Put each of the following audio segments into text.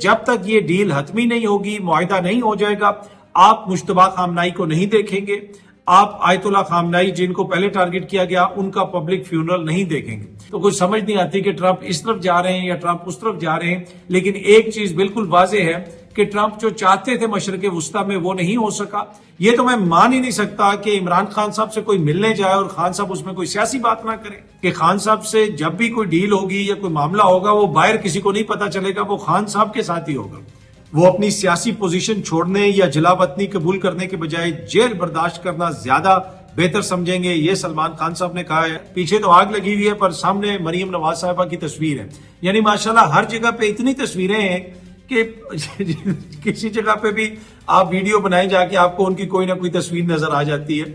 جب تک یہ ڈیل حتمی نہیں ہوگی، معاہدہ نہیں ہو جائے گا، آپ مشتبہ خامنائی کو نہیں دیکھیں گے، آپ آیت اللہ خامنائی جن کو پہلے ٹارگٹ کیا گیا ان کا پبلک فیونرل نہیں دیکھیں گے۔ تو کچھ سمجھ نہیں آتی کہ ٹرمپ اس طرف جا رہے ہیں یا ٹرمپ اس طرف جا رہے ہیں، لیکن ایک چیز بالکل واضح ہے کہ ٹرمپ جو چاہتے تھے مشرق وسطیٰ میں وہ نہیں ہو سکا۔ یہ تو میں مان ہی نہیں سکتا کہ عمران خان صاحب سے کوئی ملنے جائے اور خان صاحب اس میں کوئی سیاسی بات نہ کریں، کہ خان صاحب سے جب بھی کوئی ڈیل ہوگی یا کوئی معاملہ ہوگا وہ باہر کسی کو نہیں پتا چلے گا، وہ خان صاحب کے ساتھ ہی ہوگا۔ وہ اپنی سیاسی پوزیشن چھوڑنے یا جلا وطنی قبول کرنے کے بجائے جیل برداشت کرنا زیادہ بہتر سمجھیں گے، یہ سلمان خان صاحب نے کہا ہے۔ پیچھے تو آگ لگی ہوئی ہے پر سامنے مریم نواز صاحبہ کی تصویر ہے، یعنی ماشاءاللہ ہر جگہ پہ اتنی تصویریں ہیں کہ کسی جگہ پہ بھی آپ ویڈیو بنائیں جا کے آپ کو ان کی کوئی نہ کوئی تصویر نظر آ جاتی ہے۔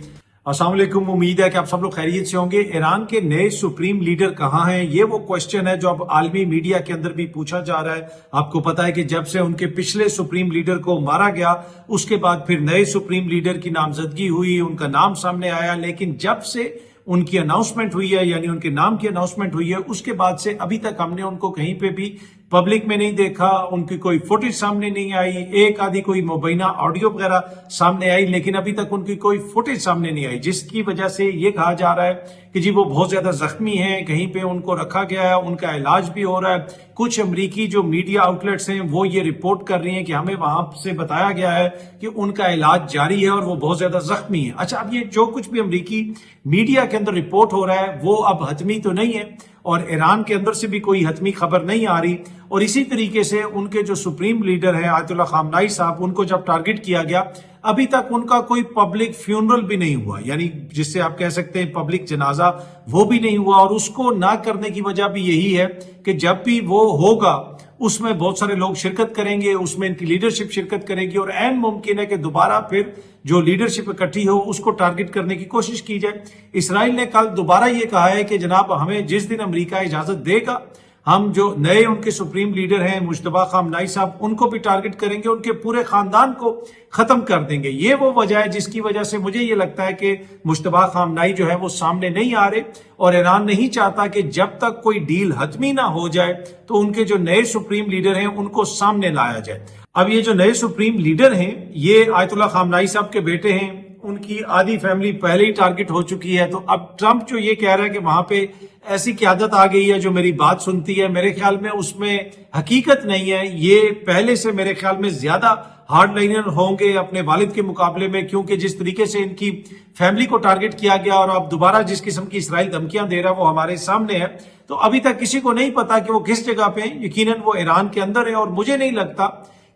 السلام علیکم، امید ہے کہ آپ سب لوگ خیریت سے ہوں گے۔ ایران کے نئے سپریم لیڈر کہاں ہیں؟ یہ وہ کوشچن ہے جو اب عالمی میڈیا کے اندر بھی پوچھا جا رہا ہے۔ آپ کو پتا ہے کہ جب سے ان کے پچھلے سپریم لیڈر کو مارا گیا اس کے بعد پھر نئے سپریم لیڈر کی نامزدگی ہوئی، ان کا نام سامنے آیا، لیکن جب سے ان کی اناؤنسمنٹ ہوئی ہے، یعنی ان کے نام کی اناؤنسمنٹ ہوئی ہے، اس کے بعد سے ابھی تک ہم نے ان کو کہیں پہ بھی پبلک میں نہیں دیکھا، ان کی کوئی فوٹیج سامنے نہیں آئی، ایک آدھی کوئی مبینہ آڈیو وغیرہ سامنے آئی، لیکن ابھی تک ان کی کوئی فوٹیج سامنے نہیں آئی، جس کی وجہ سے یہ کہا جا رہا ہے کہ جی وہ بہت زیادہ زخمی ہیں، کہیں پہ ان کو رکھا گیا ہے، ان کا علاج بھی ہو رہا ہے۔ کچھ امریکی جو میڈیا آؤٹ لیٹس ہیں وہ یہ رپورٹ کر رہی ہیں کہ ہمیں وہاں سے بتایا گیا ہے کہ ان کا علاج جاری ہے اور وہ بہت زیادہ زخمی ہیں۔ اچھا، اب یہ جو کچھ بھی امریکی میڈیا کے اندر رپورٹ ہو رہا ہے وہ اب حتمی تو نہیں ہے، اور ایران کے اندر سے بھی کوئی حتمی خبر نہیں آ رہی، اور اسی طریقے سے ان کے جو سپریم لیڈر ہیں آیت اللہ خامنائی صاحب، ان کو جب ٹارگٹ کیا گیا ابھی تک ان کا کوئی پبلک فیونرل بھی نہیں ہوا، یعنی جس سے آپ کہہ سکتے ہیں پبلک جنازہ وہ بھی نہیں ہوا، اور اس کو نہ کرنے کی وجہ بھی یہی ہے کہ جب بھی وہ ہوگا اس میں بہت سارے لوگ شرکت کریں گے، اس میں ان کی لیڈرشپ شرکت کرے گی، اور عین ممکن ہے کہ دوبارہ پھر جو لیڈرشپ اکٹھی ہو اس کو ٹارگٹ کرنے کی کوشش کی جائے۔ اسرائیل نے کل دوبارہ یہ کہا ہے کہ جناب ہمیں جس دن امریکہ اجازت دے گا ہم جو نئے ان کے سپریم لیڈر ہیں مشتبہ خامنائی صاحب ان کو بھی ٹارگٹ کریں گے، ان کے پورے خاندان کو ختم کر دیں گے۔ یہ وہ وجہ ہے جس کی وجہ سے مجھے یہ لگتا ہے کہ مشتبہ خامنائی جو ہے وہ سامنے نہیں آ رہے، اور ایران نہیں چاہتا کہ جب تک کوئی ڈیل حتمی نہ ہو جائے تو ان کے جو نئے سپریم لیڈر ہیں ان کو سامنے لایا جائے۔ اب یہ جو نئے سپریم لیڈر ہیں یہ آیت اللہ خامنائی صاحب کے بیٹے ہیں، ان کی آدھی فیملی پہلے ہی ٹارگٹ ہو چکی ہے۔ تو اب ٹرمپ جو یہ کہہ رہا ہے کہ وہاں پہ ایسی قیادت آ گئی ہے جو میری بات سنتی ہے، میرے خیال میں اس میں حقیقت نہیں ہے۔ یہ پہلے سے میرے خیال میں زیادہ ہارڈ لائنر ہوں گے اپنے والد کے مقابلے میں، کیونکہ جس طریقے سے ان کی فیملی کو ٹارگٹ کیا گیا اور اب دوبارہ جس قسم کی اسرائیل دھمکیاں دے رہا ہے وہ ہمارے سامنے ہے، تو ابھی تک کسی کو نہیں پتا کہ وہ کس جگہ پہ ہیں۔ یقیناً وہ ایران کے اندر ہے، اور مجھے نہیں لگتا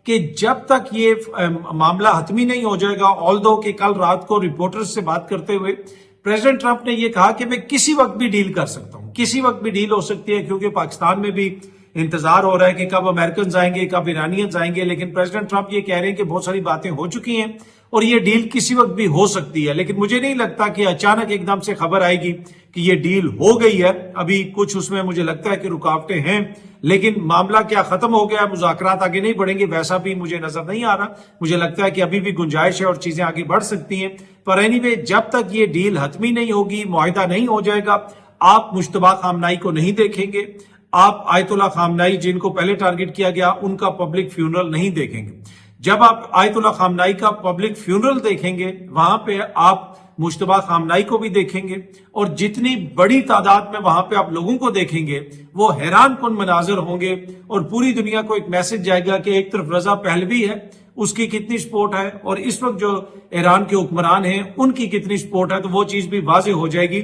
کہ جب تک یہ معاملہ حتمی نہیں ہو جائے گا، آلدو کہ کل رات کو رپورٹرز سے بات کرتے ہوئے پریزیڈنٹ ٹرمپ نے یہ کہا کہ میں کسی وقت بھی ڈیل کر سکتا ہوں، کسی وقت بھی ڈیل ہو سکتی ہے، کیونکہ پاکستان میں بھی انتظار ہو رہا ہے کہ کب امریکنز آئیں گے، کب ایرانینز آئیں گے، لیکن پریزیڈنٹ ٹرمپ یہ کہہ رہے ہیں کہ بہت ساری باتیں ہو چکی ہیں اور یہ ڈیل کسی وقت بھی ہو سکتی ہے۔ لیکن مجھے نہیں لگتا کہ اچانک ایک دم سے خبر آئے گی کہ یہ ڈیل ہو گئی ہے۔ ابھی کچھ اس میں مجھے لگتا ہے کہ رکاوٹیں ہیں، لیکن معاملہ کیا ختم ہو گیا، مذاکرات آگے نہیں بڑھیں گے ویسا بھی مجھے نظر نہیں آ رہا۔ مجھے لگتا ہے کہ ابھی بھی گنجائش ہے اور چیزیں آگے بڑھ سکتی ہیں، پر اینی وے جب تک یہ ڈیل حتمی نہیں ہوگی، معاہدہ نہیں ہو جائے گا، آپ مشتبہ خامنائی کو نہیں دیکھیں گے، آپ آیت اللہ خامنائی جن کو پہلے ٹارگٹ کیا گیا ان کا پبلک فیونرل نہیں دیکھیں گے۔ جب آپ آیت اللہ خامنائی کا پبلک فیونرل دیکھیں گے وہاں پہ آپ مشتبہ خامنائی کو بھی دیکھیں گے، اور جتنی بڑی تعداد میں وہاں پہ آپ لوگوں کو دیکھیں گے وہ حیران کن مناظر ہوں گے، اور پوری دنیا کو ایک میسج جائے گا کہ ایک طرف رضا پہلوی ہے، اس کی کتنی سپورٹ ہے، اور اس وقت جو ایران کے حکمران ہیں ان کی کتنی سپورٹ ہے، تو وہ چیز بھی واضح ہو جائے گی۔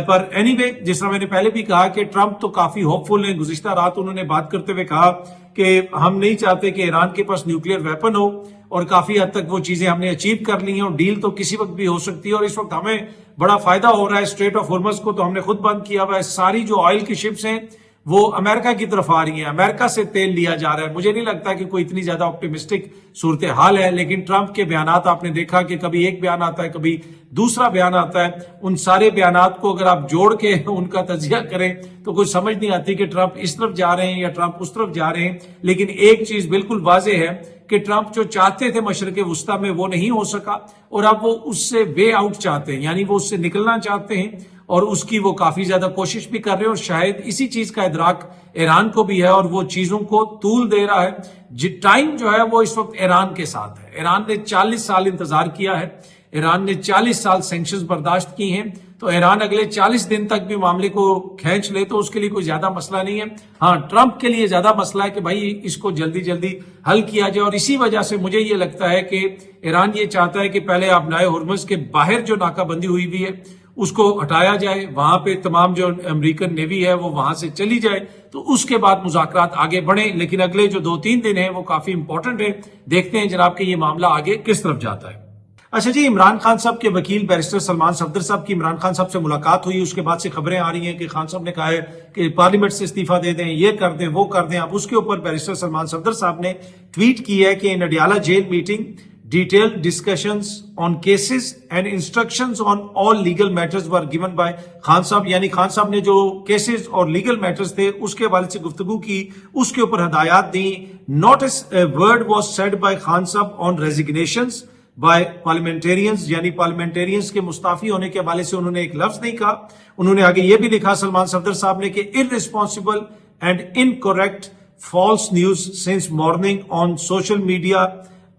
پر اینی وے جس طرح میں نے پہلے بھی کہا کہ ٹرمپ تو کافی ہوپ فل ہیں، گزشتہ رات انہوں نے بات کرتے ہوئے کہا کہ ہم نہیں چاہتے کہ ایران کے پاس نیوکلیئر ویپن ہو، اور کافی حد تک وہ چیزیں ہم نے اچیو کر لی ہیں، اور ڈیل تو کسی وقت بھی ہو سکتی ہے، اور اس وقت ہمیں بڑا فائدہ ہو رہا ہے۔ اسٹریٹ آف ہارمز کو تو ہم نے خود بند کیا ہوا ہے، ساری جو آئل کی شپس ہیں وہ امریکہ کی طرف آ رہی ہیں، امریکہ سے تیل لیا جا رہا ہے۔ مجھے نہیں لگتا کہ کوئی اتنی زیادہ آپٹیمسٹک صورتحال ہے، لیکن ٹرمپ کے بیانات آپ نے دیکھا کہ کبھی ایک بیان آتا ہے، کبھی دوسرا بیان آتا ہے۔ ان سارے بیانات کو اگر آپ جوڑ کے ان کا تجزیہ کریں تو کچھ سمجھ نہیں آتی کہ ٹرمپ اس طرف جا رہے ہیں یا ٹرمپ اس طرف جا رہے ہیں، لیکن ایک چیز بالکل واضح ہے کہ ٹرمپ جو چاہتے تھے مشرق وسطی میں وہ نہیں ہو سکا اور اب وہ اس سے وے آؤٹ چاہتے ہیں، یعنی وہ اس سے نکلنا چاہتے ہیں اور اس کی وہ کافی زیادہ کوشش بھی کر رہے ہیں، اور شاید اسی چیز کا ادراک ایران کو بھی ہے اور وہ چیزوں کو طول دے رہا ہے۔ ٹائم جو ہے وہ اس وقت ایران کے ساتھ ہے۔ ایران نے 40 سال انتظار کیا ہے، ایران نے 40 سال سینکشنز برداشت کی ہیں، تو ایران اگلے 40 دن تک بھی معاملے کو کھینچ لے تو اس کے لیے کوئی زیادہ مسئلہ نہیں ہے۔ ہاں، ٹرمپ کے لیے زیادہ مسئلہ ہے کہ بھائی اس کو جلدی جلدی حل کیا جائے، اور اسی وجہ سے مجھے یہ لگتا ہے کہ ایران یہ چاہتا ہے کہ پہلے آبنائے ہرمز کے باہر جو ناکہ بندی ہوئی بھی ہے اس کو ہٹایا جائے، وہاں پہ تمام جو امریکن نیوی ہے وہ وہاں سے چلی جائے، تو اس کے بعد مذاکرات آگے بڑھیں۔ لیکن اگلے جو 2-3 دن ہیں وہ کافی امپورٹنٹ ہیں، دیکھتے ہیں جناب کہ یہ معاملہ آگے کس طرف جاتا ہے۔ اچھا جی، عمران خان صاحب کے وکیل بیرسٹر سلمان صفدر صاحب کی عمران خان صاحب سے ملاقات ہوئی، اس کے بعد سے خبریں آ رہی ہیں کہ خان صاحب نے کہا ہے کہ پارلیمنٹ سے استعفیٰ دے دیں، یہ کر دیں، وہ کر دیں۔ اب اس کے اوپر بیرسٹر سلمان صفدر صاحب نے ٹویٹ کی ہے کہ in Adiala jail meeting detailed discussions on cases and instructions on all legal matters were given by Khan صاحب، یعنی خان صاحب نے جو کیسز اور لیگل میٹرز تھے اس کے حوالے سے گفتگو کی، اس کے اوپر ہدایات دیں۔ Not a word was said by Khan صاحب آن ریزگنیشنز بائی پارلیمنٹیرینز، یعنی پارلیمنٹیرینز کے مستعفی ہونے کے حوالے سے انہوں نے ایک لفظ نہیں کہا۔ انہوں نے آگے یہ بھی لکھا سلمان صفدر صاحب نے کہ irresponsible and incorrect false news since morning on social media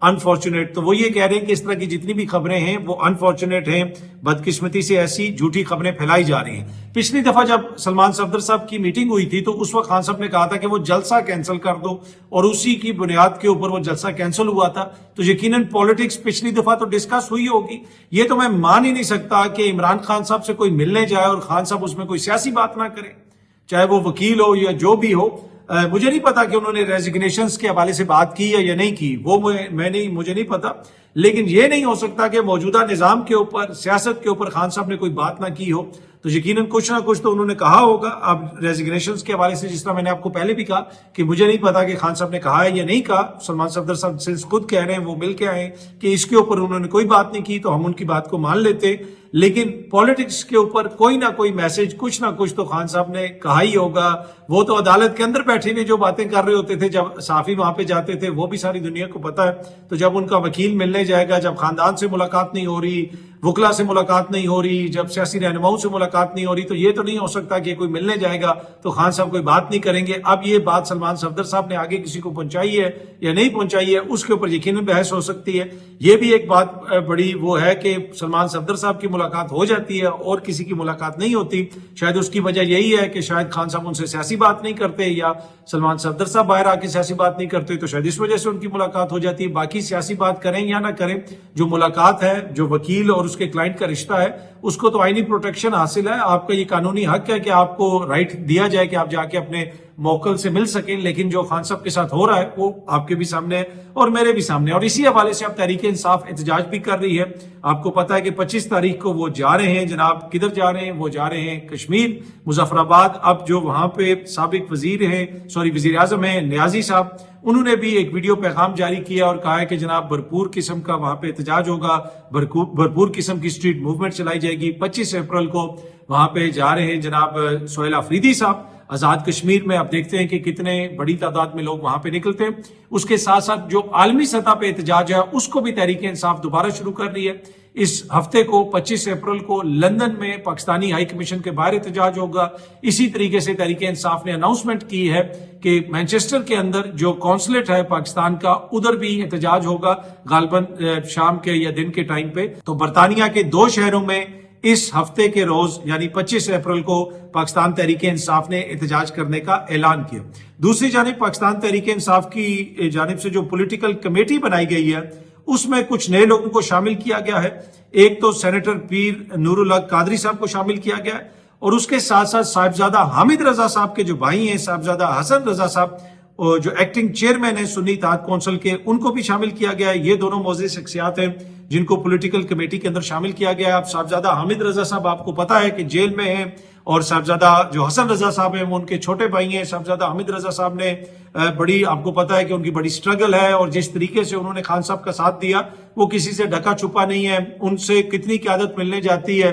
unfortunate, تو وہ یہ کہہ رہے ہیں کہ اس طرح کی جتنی بھی خبریں ہیں وہ انفارچونیٹ ہیں، بدقسمتی سے ایسی جھوٹی خبریں پھیلائی جا رہی ہیں۔ پچھلی دفعہ جب سلمان صفدر صاحب کی میٹنگ ہوئی تھی تو اس وقت خان صاحب نے کہا تھا کہ وہ جلسہ کینسل کر دو، اور اسی کی بنیاد کے اوپر وہ جلسہ کینسل ہوا تھا، تو یقیناً پالیٹکس پچھلی دفعہ تو ڈسکس ہوئی ہوگی۔ یہ تو میں مان ہی نہیں سکتا کہ عمران خان صاحب سے کوئی ملنے جائے اور خان صاحب اس میں کوئی سیاسی بات نہ کرے، چاہے وہ وکیل ہو یا جو بھی ہو۔ مجھے نہیں پتا کہ انہوں نے ریزگنیشنز کے حوالے سے بات کی ہے یا نہیں کی، وہ مجھے نہیں پتا، لیکن یہ نہیں ہو سکتا کہ موجودہ نظام کے اوپر، سیاست کے اوپر خان صاحب نے کوئی بات نہ کی ہو، تو یقیناً کچھ نہ کچھ تو انہوں نے کہا ہوگا۔ اب ریزگنیشنز کے حوالے سے جس طرح میں نے آپ کو پہلے بھی کہا کہ مجھے نہیں پتا کہ خان صاحب نے کہا ہے یا نہیں کہا، سلمان صفدر صاحب سے خود کہہ رہے ہیں، وہ مل کے آئے کہ اس کے اوپر انہوں نے کوئی بات نہیں کی، تو ہم ان کی بات کو مان لیتے، لیکن پالیٹکس کے اوپر کوئی نہ کوئی میسج، کچھ نہ کچھ تو خان صاحب نے کہا ہی ہوگا۔ وہ تو عدالت کے اندر بیٹھے ہوئے جو باتیں کر رہے ہوتے تھے جب صحافی وہاں پہ جاتے تھے، وہ بھی ساری دنیا کو پتا ہے، تو جب ان کا وکیل ملنے جائے گا، جب خاندان سے ملاقات نہیں ہو رہی، وکلا سے ملاقات نہیں ہو رہی، جب سیاسی رہنماؤں سے ملاقات نہیں ہو رہی، تو یہ تو نہیں ہو سکتا کہ کوئی ملنے جائے گا تو خان صاحب کوئی بات نہیں کریں گے۔ اب یہ بات سلمان صفدر صاحب نے آگے کسی کو پہنچائی ہے یا نہیں پہنچائی ہے، اس کے اوپر یقیناً بحث ہو سکتی ہے۔ یہ بھی ایک بات بڑی وہ ہے کہ سلمان صفدر صاحب کی ملاقات ہو جاتی ہے اور کسی کی ملاقات نہیں ہوتی، شاید اس کی وجہ یہی ہے کہ شاید خان صاحب ان سے سیاسی بات نہیں کرتے، یا سلمان صفدر صاحب باہر آ کے سیاسی بات نہیں کرتے، تو شاید اس وجہ سے ان کی ملاقات ہو جاتی ہے۔ باقی سیاسی بات کریں یا نہ کریں، جو ملاقات ہے، جو وکیل اور اس کے کلائنٹ کا رشتہ ہے، اس کو تو آئینی پروٹیکشن حاصل ہے، آپ کا یہ قانونی حق ہے کہ آپ کو رائٹ دیا جائے کہ آپ جا کے اپنے موکل سے مل سکیں، لیکن جو خان صاحب کے ساتھ ہو رہا ہے وہ آپ کے بھی سامنے ہے اور میرے بھی سامنے، اور اسی حوالے سے اب تحریک انصاف احتجاج بھی کر رہی ہے۔ آپ کو پتا ہے کہ 25 تاریخ کو وہ جا رہے ہیں، جناب کدھر جا رہے ہیں؟ وہ جا رہے ہیں کشمیر، مظفر آباد۔ اب جو وہاں پہ سابق وزیر اعظم ہیں نیازی صاحب، انہوں نے بھی ایک ویڈیو پیغام جاری کیا اور کہا ہے کہ جناب بھرپور قسم کا وہاں پہ احتجاج ہوگا، بھرپور قسم کی اسٹریٹ موومنٹ چلائی جائے گی۔ 25 اپریل کو وہاں پہ جا رہے ہیں جناب سہیل آفریدی صاحب آزاد کشمیر میں۔ اب دیکھتے ہیں کہ کتنے بڑی تعداد میں لوگ وہاں پہ نکلتے ہیں۔ اس کے ساتھ ساتھ جو عالمی سطح پہ احتجاج ہے اس کو بھی تحریک انصاف دوبارہ شروع کر رہی ہے۔ اس ہفتے کو 25 اپریل کو لندن میں پاکستانی ہائی کمیشن کے باہر احتجاج ہوگا۔ اسی طریقے سے تحریک انصاف نے اناؤنسمنٹ کی ہے کہ مینچسٹر کے اندر جو قونصلیٹ ہے پاکستان کا، ادھر بھی احتجاج ہوگا غالباً شام کے یا دن کے ٹائم پہ۔ تو برطانیہ کے 2 شہروں میں اس ہفتے کے روز یعنی 25 اپریل کو پاکستان تحریک انصاف نے احتجاج کرنے کا اعلان کیا۔ دوسری جانب پاکستان تحریک انصاف کی جانب سے جو پولیٹیکل کمیٹی بنائی گئی ہے اس میں کچھ نئے لوگوں کو شامل کیا گیا ہے۔ ایک تو سینیٹر پیر نور الحق قادری صاحب کو شامل کیا گیا ہے، اور اس کے ساتھ ساتھ صاحبزادہ حامد رضا صاحب کے جو بھائی ہیں، صاحبزادہ حسن رضا صاحب جو ایکٹنگ چیئرمین ہیں سنی اتحاد کونسل کے، ان کو بھی شامل کیا گیا ہے۔ یہ دونوں معزز شخصیات ہیں جن کو پولیٹیکل کمیٹی کے اندر شامل کیا گیا ہے۔ اب صاحبزادہ حامد رضا صاحب آپ کو پتا ہے کہ جیل میں ہیں، اور صاحبزادہ جو حسن رضا صاحب ہیں وہ ان کے چھوٹے بھائی ہیں۔ صاحبزادہ حامد رضا صاحب نے بڑی، آپ کو پتا ہے کہ ان کی بڑی سٹرگل ہے، اور جس طریقے سے انہوں نے خان صاحب کا ساتھ دیا وہ کسی سے ڈھکا چھپا نہیں ہے۔ ان سے کتنی قیادت ملنے جاتی ہے،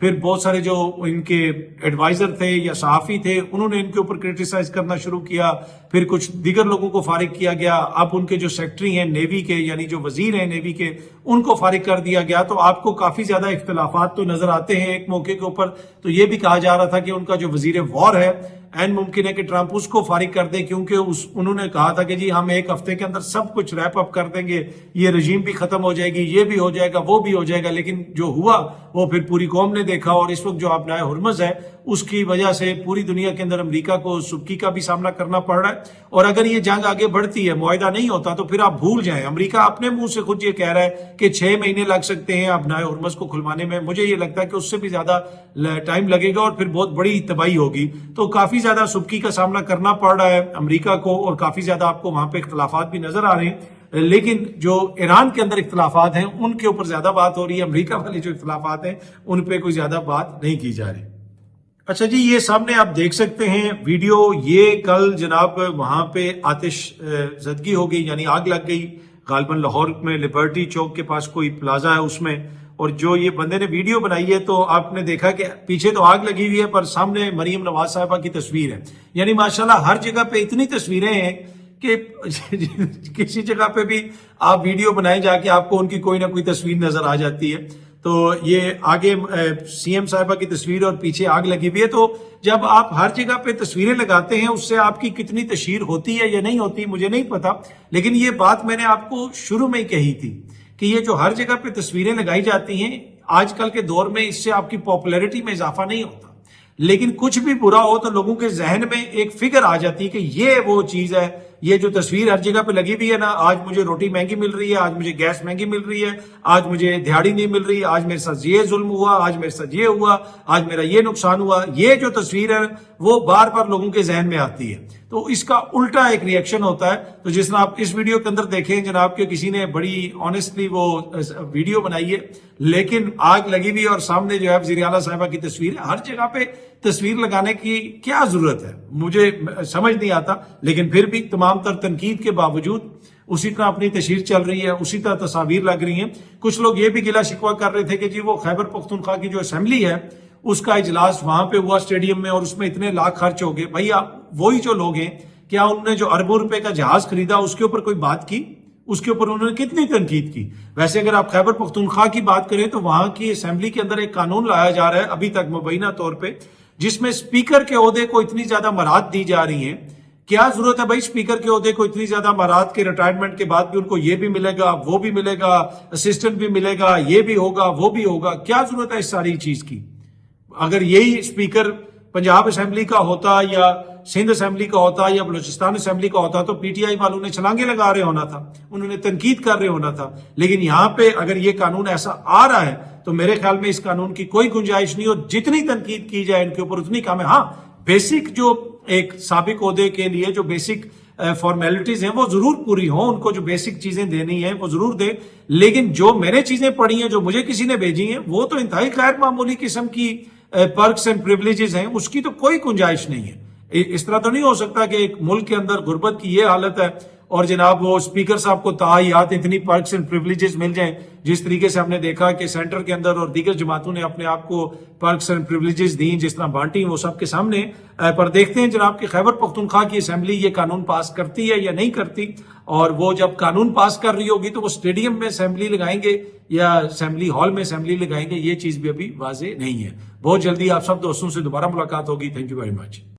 پھر بہت سارے جو ان کے ایڈوائزر تھے یا صحافی تھے انہوں نے ان کے اوپر کرٹیسائز کرنا شروع کیا، پھر کچھ دیگر لوگوں کو فارغ کیا گیا، اب ان کے جو سیکٹری ہیں نیوی کے یعنی جو وزیر ہیں نیوی کے ان کو فارغ کر دیا گیا۔ تو آپ کو کافی زیادہ اختلافات تو نظر آتے ہیں ایک موقع کے اوپر، تو یہ بھی کہا جا رہا تھا کہ ان کا جو وزیر وار ہے این ممکن ہے کہ ٹرمپ اس کو فارغ کر دے، کیونکہ انہوں نے کہا تھا کہ جی ہم ایک ہفتے کے اندر سب کچھ ریپ اپ کر دیں گے، یہ رجیم بھی ختم ہو جائے گی، یہ بھی ہو جائے گا، وہ بھی ہو جائے گا، لیکن جو ہوا وہ پھر پوری قوم نے دیکھا۔ اور اس وقت جو آبنائے ہرمز ہے اس کی وجہ سے پوری دنیا کے اندر امریکہ کو سبکی کا بھی سامنا کرنا پڑ رہا ہے، اور اگر یہ جنگ آگے بڑھتی ہے، معاہدہ نہیں ہوتا، تو پھر آپ بھول جائیں، امریکہ اپنے منہ سے خود یہ کہہ رہا ہے کہ 6 مہینے لگ سکتے ہیں آبنائے ہرمز کو کھلوانے میں۔ مجھے یہ لگتا ہے کہ اس سے بھی زیادہ ٹائم لگے گا اور پھر بہت بڑی تباہی ہوگی۔ تو کافی زیادہ سبکی کا سامنا کرنا پڑ رہا ہے امریکہ کو، اور کافی زیادہ آپ کو وہاں پہ اختلافات بھی نظر آ رہے ہیں، لیکن جو ایران کے اندر اختلافات ہیں ان کے اوپر زیادہ بات ہو رہی ہے، امریکہ والے جو اختلافات ہیں ان پہ کوئی زیادہ بات نہیں کی جا رہی۔ اچھا جی، یہ سامنے آپ دیکھ سکتے ہیں ویڈیو، یہ کل جناب وہاں پہ آتش زدگی ہو گئی، یعنی آگ لگ گئی غالباً لاہور میں لبرٹی چوک کے پاس کوئی پلازا ہے اس میں، اور جو یہ بندے نے ویڈیو بنائی ہے تو آپ نے دیکھا کہ پیچھے تو آگ لگی ہوئی ہے پر سامنے مریم نواز صاحبہ کی تصویر ہے، یعنی ماشاءاللہ ہر جگہ پہ اتنی تصویریں ہیں کہ کسی جگہ پہ بھی آپ ویڈیو بنائیں جا کے آپ کو ان کی کوئی نہ کوئی تصویر نظر آ جاتی ہے۔ تو یہ آگے سی ایم صاحبہ کی تصویر اور پیچھے آگ لگی ہوئی ہے، تو جب آپ ہر جگہ پہ تصویریں لگاتے ہیں اس سے آپ کی کتنی تشہیر ہوتی ہے یا نہیں ہوتی مجھے نہیں پتا، لیکن یہ بات میں نے آپ کو شروع میں ہی کہی تھی کہ یہ جو ہر جگہ پہ تصویریں لگائی جاتی ہیں آج کل کے دور میں اس سے آپ کی پاپولیرٹی میں اضافہ نہیں ہوتا، لیکن کچھ بھی برا ہو تو لوگوں کے ذہن میں ایک فکر آ جاتی ہے کہ یہ وہ چیز ہے، یہ جو تصویر ہر جگہ پہ لگی ہوئی ہے نا، آج مجھے روٹی مہنگی مل رہی ہے، آج مجھے گیس مہنگی مل رہی ہے، آج مجھے دیہاڑی نہیں مل رہی، آج میرے ساتھ یہ ظلم ہوا، آج میرے ساتھ یہ ہوا، آج میرا یہ نقصان ہوا، یہ جو تصویر ہے وہ بار بار لوگوں کے ذہن میں آتی ہے، تو اس کا الٹا ایک ری ایکشن ہوتا ہے۔ تو جس طرح آپ اس ویڈیو کے اندر دیکھیں جناب کہ کسی نے بڑی آنےسٹلی وہ ویڈیو بنائی ہے، لیکن آگ لگی ہوئی اور سامنے جو ہے وزیر اعلیٰ صاحبہ کی تصویر ہے، ہر جگہ پہ تصویر لگانے کی کیا ضرورت ہے مجھے سمجھ نہیں آتا، لیکن پھر بھی تمام تر تنقید کے باوجود اسی طرح اپنی تشہیر چل رہی ہے، اسی طرح تصاویر لگ رہی ہیں۔ کچھ لوگ یہ بھی گلہ شکوہ کر رہے تھے کہ جی وہ خیبر پختونخوا کی جو اسمبلی ہے اس کا اجلاس وہاں پہ ہوا اسٹیڈیم میں اور اس میں اتنے لاکھ خرچ ہو گئے۔ بھائی وہی جو لوگ ہیں، کیا انہوں نے جو اربوں روپے کا جہاز خریدا اس کے اوپر کوئی بات کی؟ اس کے اوپر انہوں نے کتنی تنقید کی؟ ویسے اگر آپ خیبر پختونخوا کی بات کریں تو وہاں کی اسمبلی کے اندر ایک قانون لایا جا رہا ہے ابھی تک مبینہ طور پہ، جس میں اسپیکر کے عہدے کو اتنی زیادہ مراحت دی جا رہی ہیں۔ کیا ضرورت ہے بھائی اسپیکر کے عہدے کو اتنی زیادہ مراحت کے؟ ریٹائرمنٹ کے بعد بھی ان کو یہ بھی ملے گا، وہ بھی ملے گا، اسسٹنٹ بھی ملے گا، یہ بھی ہوگا، وہ بھی ہوگا، کیا ضرورت ہے اس ساری چیز کی؟ اگر یہی اسپیکر پنجاب اسمبلی کا ہوتا یا سندھ اسمبلی کا ہوتا یا بلوچستان اسمبلی کا ہوتا تو پی ٹی آئی والوں نے چھلانگے لگا رہے ہونا تھا، انہوں نے تنقید کر رہے ہونا تھا، لیکن یہاں پہ اگر یہ قانون ایسا آ رہا ہے تو میرے خیال میں اس قانون کی کوئی گنجائش نہیں، اور جتنی تنقید کی جائے ان کے اوپر اتنی کم ہے۔ ہاں، بیسک جو ایک سابق عہدے کے لیے جو بیسک فارمیلٹیز ہیں وہ ضرور پوری ہوں، ان کو جو بیسک چیزیں دینی ہیں وہ ضرور دیں، لیکن جو میں نے چیزیں پڑھی ہیں، جو مجھے کسی نے بھیجی ہیں، وہ تو انتہائی غیر معمولی قسم کی پرکس اینڈ پریویلیجز ہیں، اس کی تو کوئی گنجائش نہیں ہے۔ اس طرح تو نہیں ہو سکتا کہ ایک ملک کے اندر غربت کی یہ حالت ہے اور جناب وہ اسپیکر صاحب کو تاحیات اتنی پرکس اینڈ پریویلیجز مل جائیں، جس طریقے سے ہم نے دیکھا کہ سینٹر کے اندر اور دیگر جماعتوں نے اپنے آپ کو پرکس اینڈ پریویلیجز دیں، جس طرح بانٹی وہ سب کے سامنے۔ پر دیکھتے ہیں جناب کہ خیبر پختونخوا کی اسمبلی یہ قانون پاس کرتی ہے یا نہیں کرتی، اور وہ جب قانون پاس کر رہی ہوگی تو وہ اسٹیڈیم میں اسمبلی لگائیں گے یا اسمبلی ہال میں اسمبلی لگائیں گے، یہ چیز بھی ابھی واضح نہیں ہے۔ بہت جلدی آپ سب دوستوں سے دوبارہ ملاقات ہوگی۔ Thank you very much.